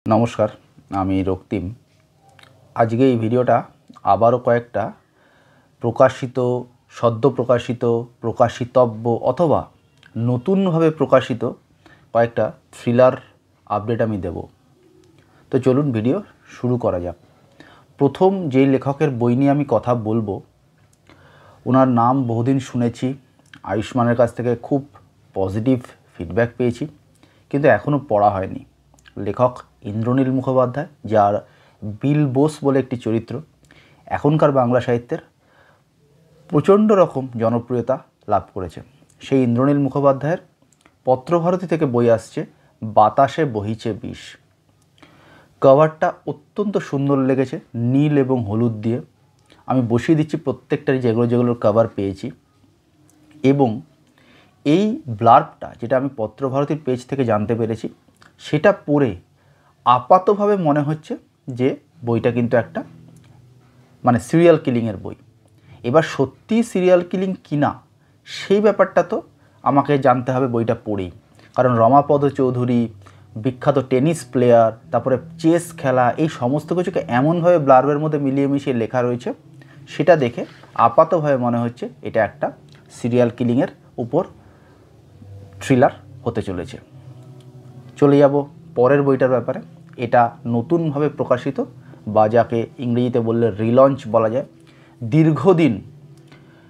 नमस्कार आमी रক্তিम आज के भिडियोटा आबारो कयेकटा प्रकाशित सद्य प्रकाशित प्रकाशितव्य अथवा नतून भावे प्रकाशित कयेकटा थ्रिलार आपडेट आमी देब। तो चलुन भिडियो शुरू करा जाक। प्रथम जे लेखकेर बई निये आमी कथा बोलबो ओनार नाम बहुदिन शुनेछि, आयुष्मानेर काछ थेके खूब पजिटिव फीडबैक पेয়েছি, किन्तु एखोनो पढ़ा हयनि। लेखक इंद्रनील मुखोपाध्याय, जार बिल बोस बोले एकटी चरित्र एखनकार बांगला साहित्येर प्रचंड रकम जनप्रियता लाभ करेছে। সেই इंद्रनील मुखोपाध्यायेर पत्रभारती थेके बई आसছে बातासे बहिছে বিষ। कभारटा अत्यंत सुंदर लेगेছে नील एवं हलुद दिए। आमी बसिए दिচ্ছি प्रत्येकटाরই যেগুলো যেগুলোর कभार পেয়েছি এবং এই ব্লার্বটা যেটা আমি পত্রভারতীর পেজ থেকে জানতে পেরেছি সেটা পড়ে আপাতভাবে মনে হচ্ছে যে বইটা কিন্তু একটা মানে সিরিয়াল কিলিংয়ের বই। এবার সত্যি সিরিয়াল কিলিং কিনা সেই ব্যাপারটা তো আমাকে জানতে হবে বইটা পড়েই, কারণ রমাপদ চৌধুরী বিখ্যাত টেনিস প্লেয়ার, তারপরে চেস খেলা, এই সমস্ত কিছুকে এমনভাবে ব্লার্বের মধ্যে মিলিয়ে মিশিয়ে লেখা রয়েছে সেটা দেখে আপাতভাবে মনে হচ্ছে এটা একটা সিরিয়াল কিলিংয়ের উপর থ্রিলার হতে চলেছে। চলে যাব পরের বইটার ব্যাপারে। এটা নতুনভাবে প্রকাশিত বা যাকে ইংরেজিতে বললে রিলঞ্চ বলা যায়। দীর্ঘদিন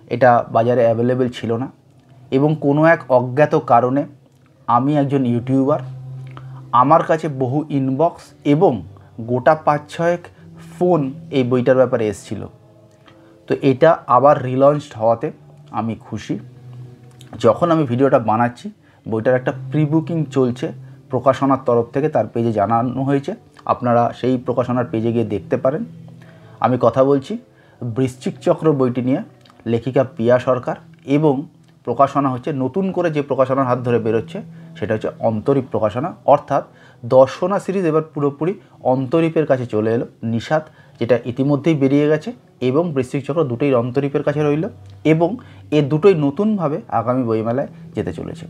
এটা বাজারে অ্যাভেলেবেল ছিল না এবং কোনো এক অজ্ঞাত কারণে আমি একজন ইউটিউবার, আমার কাছে বহু ইনবক্স এবং গোটা ৫-৬ ফোন এই বইটার ব্যাপারে এসেছিল। তো এটা আবার রিলঞ্চড হওয়াতে আমি খুশি। যখন আমি ভিডিওটা বানাচ্ছি বইটার একটা প্রি বুকিং চলছে প্রকাশনার তরফ থেকে, তার পেজে জানানো হয়েছে, আপনারা সেই প্রকাশনার পেজে গিয়ে দেখতে পারেন। আমি কথা বলছি বৃশ্চিক চক্র বইটি নিয়ে, লেখিকা পিয়া সরকার, এবং প্রকাশনা হচ্ছে নতুন করে যে প্রকাশনার হাত ধরে বেরোচ্ছে সেটা হচ্ছে অন্তরীপ প্রকাশনা। অর্থাৎ দর্শনা সিরিজ এবার পুরোপুরি অন্তরীপের কাছে চলে এলো। নিষাদ যেটা ইতিমধ্যেই বেরিয়ে গেছে এবং বৃশ্চিক চক্র দুটোই অন্তরীপের কাছে রইল এবং এ দুটোই নতুনভাবে আগামী বইমেলায় যেতে চলেছে।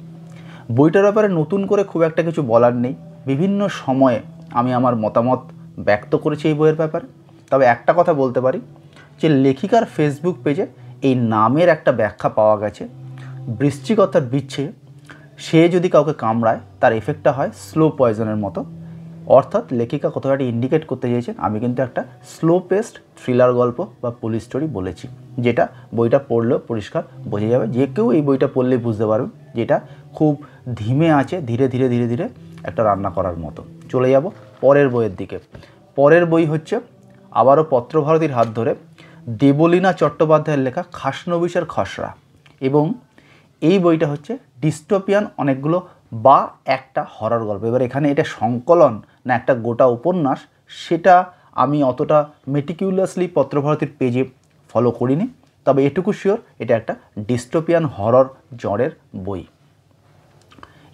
বইটার ব্যাপারে নতুন করে খুব একটা কিছু বলার নেই। বিভিন্ন সময়ে আমি আমার মতামত ব্যক্ত করেছি এই বইয়ের ব্যাপারে। তবে একটা কথা বলতে পারি যে লেখিকার ফেসবুক পেজে এই নামের একটা ব্যাখ্যা পাওয়া গেছে। বৃশ্চিক অর্থাৎ বিচ্ছে, সে যদি কাউকে কামড়ায় তার এফেক্টটা হয় স্লো পয়জনের মতো। অর্থাৎ লেখিকা কথাটি ইন্ডিকেট করতে চেয়েছেন আমি কিন্তু একটা স্লো পেস্ট থ্রিলার গল্প বা পুলিশ স্টোরি বলেছি, যেটা বইটা পড়লেও পরিষ্কার বোঝা যাবে। যে কেউ এই বইটা পড়লেই বুঝতে পারবেন যেটা খুব ধীমে আছে, ধীরে ধীরে ধীরে ধীরে একটা রান্না করার মতো। চলে যাব পরের বইয়ের দিকে। পরের বই হচ্ছে আবারও পত্রভারতীর হাত ধরে দেবলীনা চট্টোপাধ্যায়ের লেখা খাসনবিশের খসড়া, এবং এই বইটা হচ্ছে ডিস্টোপিয়ান অনেকগুলো বা একটা হরর গল্প। এবার এখানে এটা সংকলন না একটা গোটা উপন্যাস সেটা আমি অতটা মেটিকিউলাসলি পত্রভারতীর পেজে ফলো করিনি, তবে এটুকু শিওর এটা একটা ডিস্টোপিয়ান হরর জনের বই।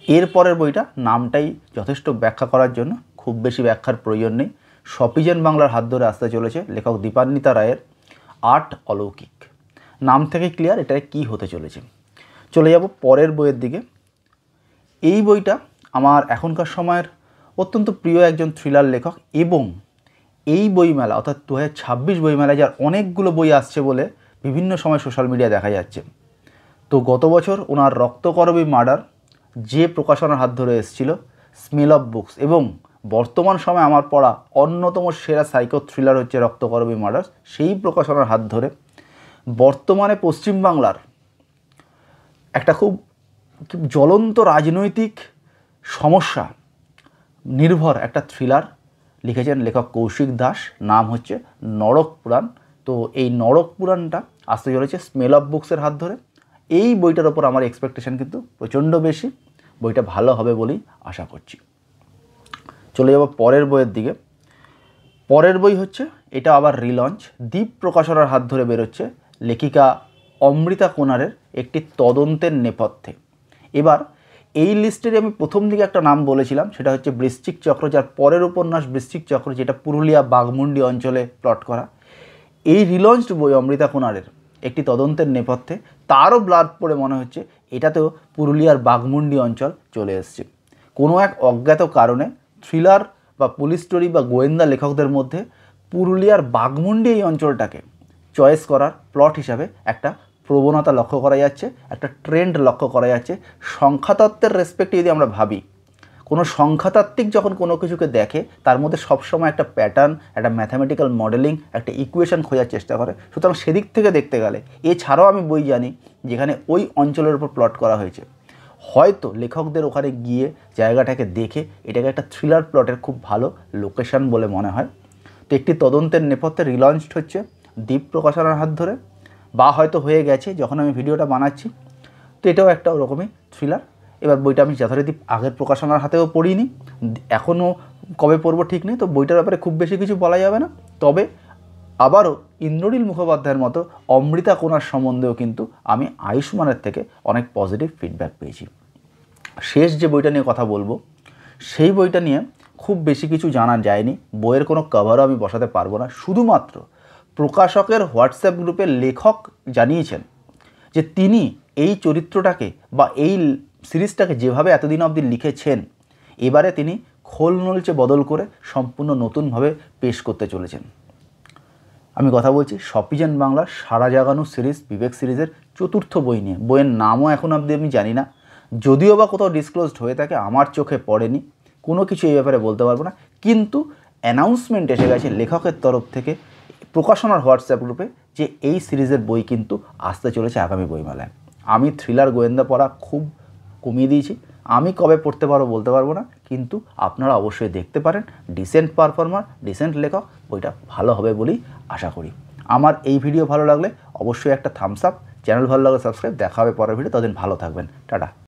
এর পরের বইটা নামটাই যথেষ্ট ব্যাখ্যা করার জন্য, খুব বেশি ব্যাখ্যার প্রয়োজন নেই। সপিজেন বাংলার হাত ধরে আসতে চলেছে লেখক দীপান্বিতা রায়ের আর্ট অলৌকিক। নাম থেকে ক্লিয়ার এটা কি হতে চলেছে। চলে যাব পরের বইয়ের দিকে। এই বইটা আমার এখনকার সময়ের অত্যন্ত প্রিয় একজন থ্রিলার লেখক এবং এই বইমেলা অর্থাৎ 2026 বইমেলায় যার অনেকগুলো বই আসছে বলে বিভিন্ন সময় সোশ্যাল মিডিয়া দেখা যাচ্ছে। তো গত বছর ওনার রক্তকরবী মার্ডার যে প্রকাশনার হাত ধরে এসেছিল স্মেল অফ বুকস, এবং বর্তমান সময় আমার পড়া অন্যতম সেরা সাইকো থ্রিলার হচ্ছে রক্তকরবী মার্ডার, সেই প্রকাশনার হাত ধরে বর্তমানে পশ্চিমবাংলার একটা খুব জ্বলন্ত রাজনৈতিক সমস্যা নির্ভর একটা থ্রিলার লিখেছেন লেখক কৌশিক দাস। নাম হচ্ছে নরক পুরাণ। তো এই নরক পুরাণটা আসতে চলেছে স্মেল অফ বুকসের হাত ধরে। এই বইটার ওপর আমার এক্সপেকটেশন কিন্তু প্রচণ্ড বেশি, বইটা ভালো হবে বলেই আশা করছি। চলে যাব পরের বইয়ের দিকে। পরের বই হচ্ছে এটা আবার রিলঞ্চ, দ্বীপ প্রকাশনার হাত ধরে বেরোচ্ছে লেখিকা অমৃতা কোনারের একটি তদন্তের নেপথ্যে। এবার এই লিস্টের আমি প্রথম দিকে একটা নাম বলেছিলাম, সেটা হচ্ছে বৃশ্চিক চক্র, যার পরের উপন্যাস বৃশ্চিক চক্র, যেটা পুরুলিয়া বাঘমুন্ডি অঞ্চলে প্লট করা। এই রিলঞ্চড বই অমৃতা কোনারের একটি তদন্তের নেপথ্যে, তারও ব্লাড পড়ে মনে হচ্ছে এটাতেও পুরুলিয়ার বাঘমুন্ডি অঞ্চল চলে এসছে। কোনো এক অজ্ঞাত কারণে থ্রিলার বা পুলিশ স্টোরি বা গোয়েন্দা লেখকদের মধ্যে পুরুলিয়ার বাঘমুন্ডি এই অঞ্চলটাকে চয়েস করার প্লট হিসাবে একটা প্রবণতা লক্ষ্য করা যাচ্ছে, একটা ট্রেন্ড লক্ষ্য করা যাচ্ছে। সংখ্যাতত্ত্বের রেসপেক্টে যদি আমরা ভাবি, কোনো সংখ্যাতাত্ত্বিক যখন কোনো কিছুকে দেখে তার মধ্যে সবসময় একটা প্যাটার্ন, একটা ম্যাথামেটিক্যাল মডেলিং, একটা ইকুয়েশন খোঁজার চেষ্টা করে। সুতরাং সেদিক থেকে দেখতে গেলে এছাড়াও আমি বই জানি যেখানে ওই অঞ্চলের উপর প্লট করা হয়েছে, হয়তো লেখকদের ওখানে গিয়ে জায়গাটাকে দেখে এটাকে একটা থ্রিলার প্লটের খুব ভালো লোকেশন বলে মনে হয়। তো একটি তদন্তের নেপথ্যে রিলঞ্চড হচ্ছে দ্বীপ প্রকাশনার হাত ধরে, বা হয়তো হয়ে গেছে যখন আমি ভিডিওটা বানাচ্ছি। তো এটাও একটা ওরকমই থ্রিলার। এবার বইটা আমি যথারীতি আগের প্রকাশনার হাতেও পড়িনি, এখনও কবে পড়ব ঠিক নেই, তো বইটার ব্যাপারে খুব বেশি কিছু বলা যাবে না। তবে আবারও ইন্দ্রনীল মুখোপাধ্যায়ের মতো অমৃতা কোণার সম্বন্ধেও কিন্তু আমি আয়ুষ্মানের থেকে অনেক পজিটিভ ফিডব্যাক পেয়েছি। শেষ যে বইটা নিয়ে কথা বলবো সেই বইটা নিয়ে খুব বেশি কিছু জানা যায়নি, বইয়ের কোনো কভারও আমি বসাতে পারবো না। শুধুমাত্র প্রকাশকের হোয়াটসঅ্যাপ গ্রুপের লেখক জানিয়েছেন যে তিনি এই চরিত্রটাকে বা এই সিরিজটাকে যেভাবে এতদিন অবধি লিখেছেন, এবারে তিনি খোল নলচে বদল করে সম্পূর্ণ নতুনভাবে পেশ করতে চলেছেন। আমি কথা বলছি সপিজেন বাংলার সারা জাগানো সিরিজ, বিবেক সিরিজের চতুর্থ বই নিয়ে। বইয়ের নামও এখন অবধি আমি জানি না, যদিও বা কোথাও ডিসক্লোজড হয়ে থাকে, আমার চোখে পড়েনি, কোনো কিছু এই ব্যাপারে বলতে পারবো না। কিন্তু অ্যানাউন্সমেন্ট এসে গেছে লেখকের তরফ থেকে প্রকাশনার হোয়াটসঅ্যাপ গ্রুপে যে এই সিরিজের বই কিন্তু আসতে চলেছে আগামী বইমেলায়। আমি থ্রিলার গোয়েন্দা পড়া খুব কমিয়ে দিয়েছি, আমি কবে পড়তে পারবো বলতে পারবো না, কিন্তু আপনারা অবশ্যই দেখতে পারেন। ডিসেন্ট পারফর্মার, ডিসেন্ট লেখক, বইটা ভালো হবে বলেই আশা করি। আমার এই ভিডিও ভালো লাগলে অবশ্যই একটা থামস আপ, চ্যানেল ভালো লাগলে সাবস্ক্রাইব। দেখা হবে পরের ভিডিও, ততদিন ভালো থাকবেন, টাটা।